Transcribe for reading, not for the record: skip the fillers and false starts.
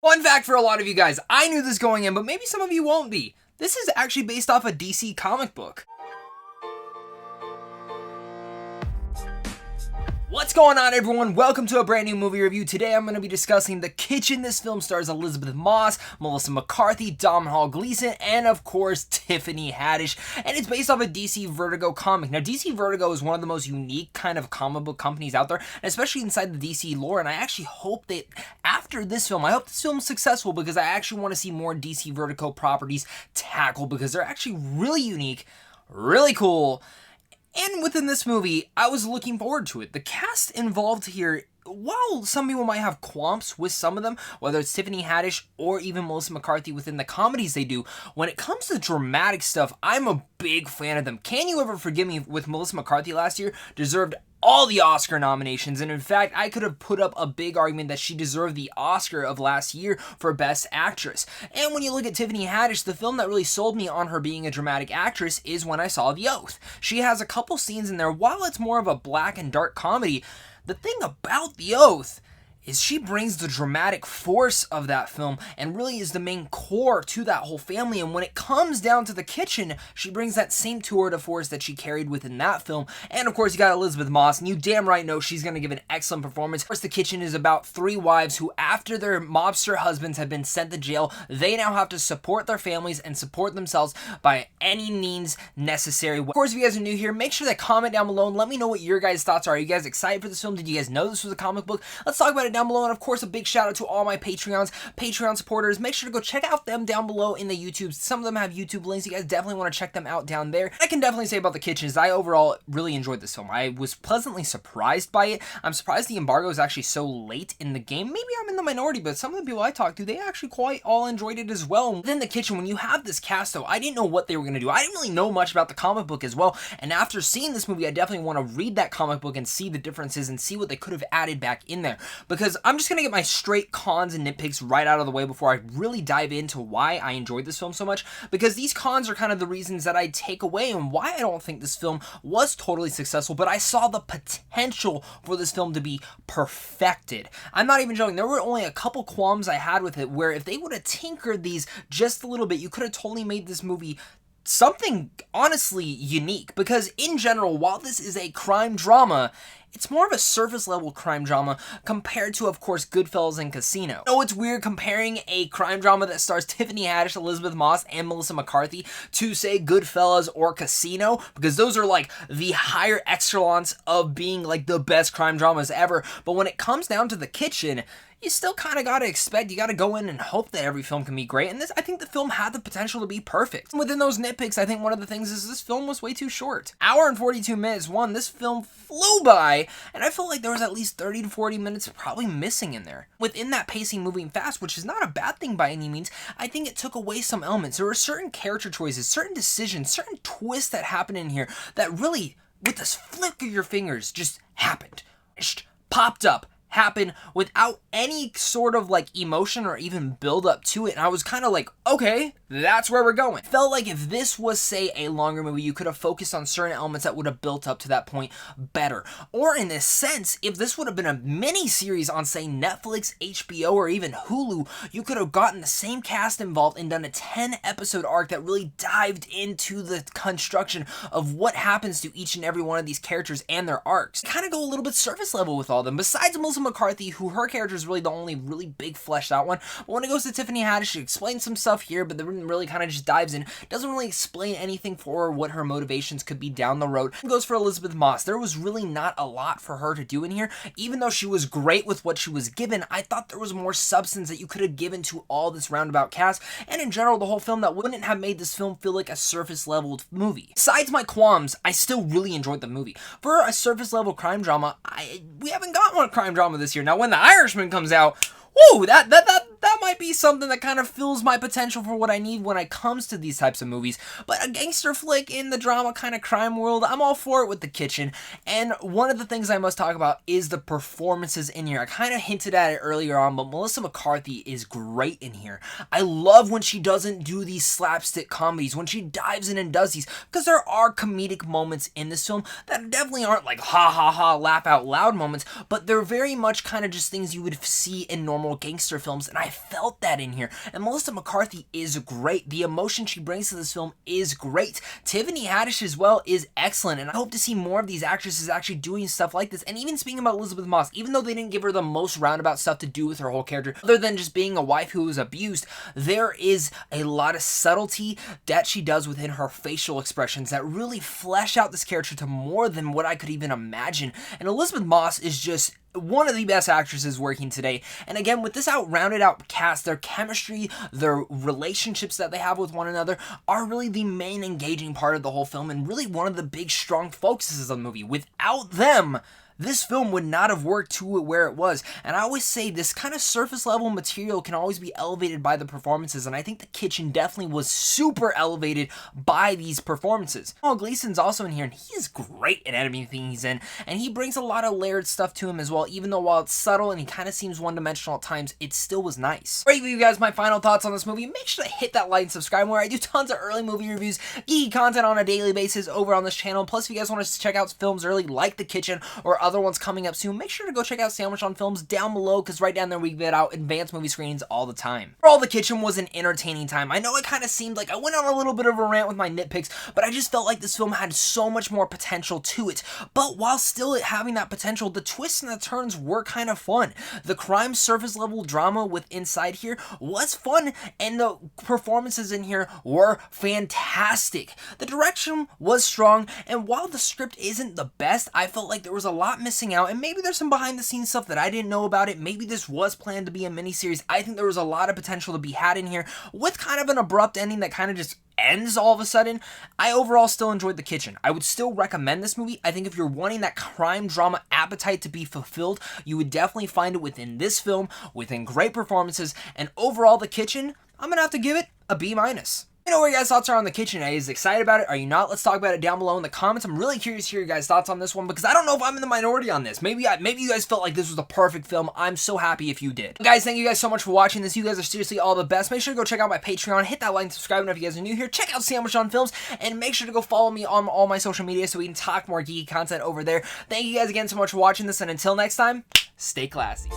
Fun fact for a lot of you guys, I knew this going in, but maybe some of you won't be. This is actually based off a DC comic book. What's going on, everyone? Welcome to a brand new movie review. Today I'm going to be discussing The Kitchen. This film stars Elizabeth Moss, Melissa McCarthy, Domhnall Gleeson, and of course Tiffany Haddish, and it's based off a DC Vertigo comic. Now DC Vertigo is one of the most unique kind of comic book companies out there, and especially inside the DC lore, and I actually hope that after this film, I hope this film is successful because I actually want to see more DC Vertigo properties tackled because they're actually really unique, really cool. And within this movie, I was looking forward to it. The cast involved here, while some people might have qualms with some of them, whether it's Tiffany Haddish or even Melissa McCarthy within the comedies they do, when it comes to dramatic stuff, I'm a big fan of them. Can You Ever Forgive Me with Melissa McCarthy last year deserved all the Oscar nominations, and in fact, I could have put up a big argument that she deserved the Oscar of last year for Best Actress. And when you look at Tiffany Haddish, the film that really sold me on her being a dramatic actress is when I saw The Oath. She has a couple scenes in there, while it's more of a black and dark comedy, the thing about The Oath is she brings the dramatic force of that film and really is the main core to that whole family. And when it comes down to The Kitchen, she brings that same tour de force that she carried within that film. And of course, you got Elizabeth Moss, and you damn right know she's going to give an excellent performance. Of course, The Kitchen is about three wives who, after their mobster husbands have been sent to jail, they now have to support their families and support themselves by any means necessary. Of course, if you guys are new here, make sure to comment down below and let me know what your guys' thoughts are. Are you guys excited for this film? Did you guys know this was a comic book? Let's talk about it down below. And of course, a big shout out to all my Patreon supporters. Make sure to go check out them down below in the YouTube. Some of them have YouTube links. You guys definitely want to check them out down there. I can definitely say about The Kitchen is I overall really enjoyed this film. I was pleasantly surprised by it. I'm surprised the embargo is actually so late in the game. Maybe I'm in the minority, but some of the people I talked to, they actually quite all enjoyed it as well. Within The Kitchen, when you have this cast though, I didn't know what they were going to do. I didn't really know much about the comic book as well. And after seeing this movie, I definitely want to read that comic book and see the differences and see what they could have added back in there. Because I'm just going to get my straight cons and nitpicks right out of the way before I really dive into why I enjoyed this film so much, because these cons are kind of the reasons that I take away and why I don't think this film was totally successful, but I saw the potential for this film to be perfected. I'm not even joking. There were only a couple qualms I had with it where if they would have tinkered these just a little bit, you could have totally made this movie something honestly unique, because in general, while this is a crime drama, it's more of a surface level crime drama compared to, of course, Goodfellas and Casino. I know it's weird comparing a crime drama that stars Tiffany Haddish, Elizabeth Moss, and Melissa McCarthy to, say, Goodfellas or Casino, because those are like the higher echelons of being like the best crime dramas ever. But when it comes down to The Kitchen, you still kind of got to expect, you got to go in and hope that every film can be great. And this, I think the film had the potential to be perfect. Within those nitpicks, I think one of the things is this film was way too short. Hour and 42 minutes. This film flew by, and I felt like there was at least 30 to 40 minutes probably missing in there. Within that pacing moving fast, which is not a bad thing by any means, I think it took away some elements. There were certain character choices, certain decisions, certain twists that happened in here that really, with this flick of your fingers, just happened. Popped up. Happen without any sort of like emotion or even build up to it, and I was kind of like, okay, that's where we're going. Felt like if this was, say, a longer movie, you could have focused on certain elements that would have built up to that point better. Or in this sense, if this would have been a mini series on, say, Netflix, HBO, or even Hulu, you could have gotten the same cast involved and done a 10-episode arc that really dived into the construction of what happens to each and every one of these characters and their arcs. Kind of go a little bit surface level with all of them. Besides Melissa McCarthy, who her character is really the only really big fleshed out one, but when it goes to Tiffany Haddish, she explains some stuff here, but then really kind of just dives in, doesn't really explain anything for her, what her motivations could be down the road. It goes for Elizabeth Moss. There was really not a lot for her to do in here. Even though she was great with what she was given, I thought there was more substance that you could have given to all this roundabout cast, and in general, the whole film that wouldn't have made this film feel like a surface level movie. Besides my qualms, I still really enjoyed the movie. For a surface level crime drama, we haven't got one crime drama this year. Now, when The Irishman comes out, woo, that might be something that kind of fills my potential for what I need when it comes to these types of movies. But a gangster flick in the drama kind of crime world, I'm all for it with The Kitchen. And one of the things I must talk about is the performances in here. I kind of hinted at it earlier on, but Melissa McCarthy is great in here. I love when she doesn't do these slapstick comedies, when she dives in and does these, because there are comedic moments in this film that definitely aren't like ha ha ha laugh out loud moments, but they're very much kind of just things you would see in normal gangster films, and I felt felt that in here. And Melissa McCarthy is great. The emotion she brings to this film is great. Tiffany Haddish as well is excellent, and I hope to see more of these actresses actually doing stuff like this. And even speaking about Elizabeth Moss, even though they didn't give her the most roundabout stuff to do with her whole character, other than just being a wife who was abused, there is a lot of subtlety that she does within her facial expressions that really flesh out this character to more than what I could even imagine. And Elizabeth Moss is just one of the best actresses working today. And again, with this rounded out cast, their chemistry, their relationships that they have with one another are really the main engaging part of the whole film, and really one of the big strong focuses of the movie. Without them, this film would not have worked to where it was. And I always say this kind of surface level material can always be elevated by the performances, and I think The Kitchen definitely was super elevated by these performances. Gleason's also in here, and he is great in everything he's in, and he brings a lot of layered stuff to him as well. Even though while it's subtle and he kind of seems one-dimensional at times, it still was nice. Alright, you guys, my final thoughts on this movie. Make sure to hit that like and subscribe where I do tons of early movie reviews, geeky content on a daily basis over on this channel. Plus, if you guys want to check out films early like The Kitchen or other ones coming up soon, make sure to go check out Sandwich on Films down below, because right down there we get out advanced movie screenings all the time. Overall, The Kitchen was an entertaining time. I know it kind of seemed like I went on a little bit of a rant with my nitpicks, but I just felt like this film had so much more potential to it. But while still having that potential, the twists and the turns were kind of fun. The crime surface level drama with inside here was fun, and the performances in here were fantastic. The direction was strong, and while the script isn't the best, I felt like there was a lot missing out, and maybe there's some behind the scenes stuff that I didn't know about it. Maybe this was planned to be a miniseries. I think there was a lot of potential to be had in here, with kind of an abrupt ending that kind of just ends all of a sudden. I overall still enjoyed The Kitchen. I would still recommend this movie. I think if you're wanting that crime drama appetite to be fulfilled, you would definitely find it within this film, within great performances, and overall The Kitchen, I'm gonna have to give it a B-. You know what your guys' thoughts are on The Kitchen. Are you excited about it? Are you not? Let's talk about it down below in the comments. I'm really curious to hear your guys' thoughts on this one, because I don't know if I'm in the minority on this. Maybe you guys felt like this was the perfect film. I'm so happy if you did. Guys, thank you guys so much for watching this. You guys are seriously all the best. Make sure to go check out my Patreon. Hit that like and subscribe if you guys are new here. Check out Sandwich on Films, and make sure to go follow me on all my social media so we can talk more geeky content over there. Thank you guys again so much for watching this, and until next time, stay classy.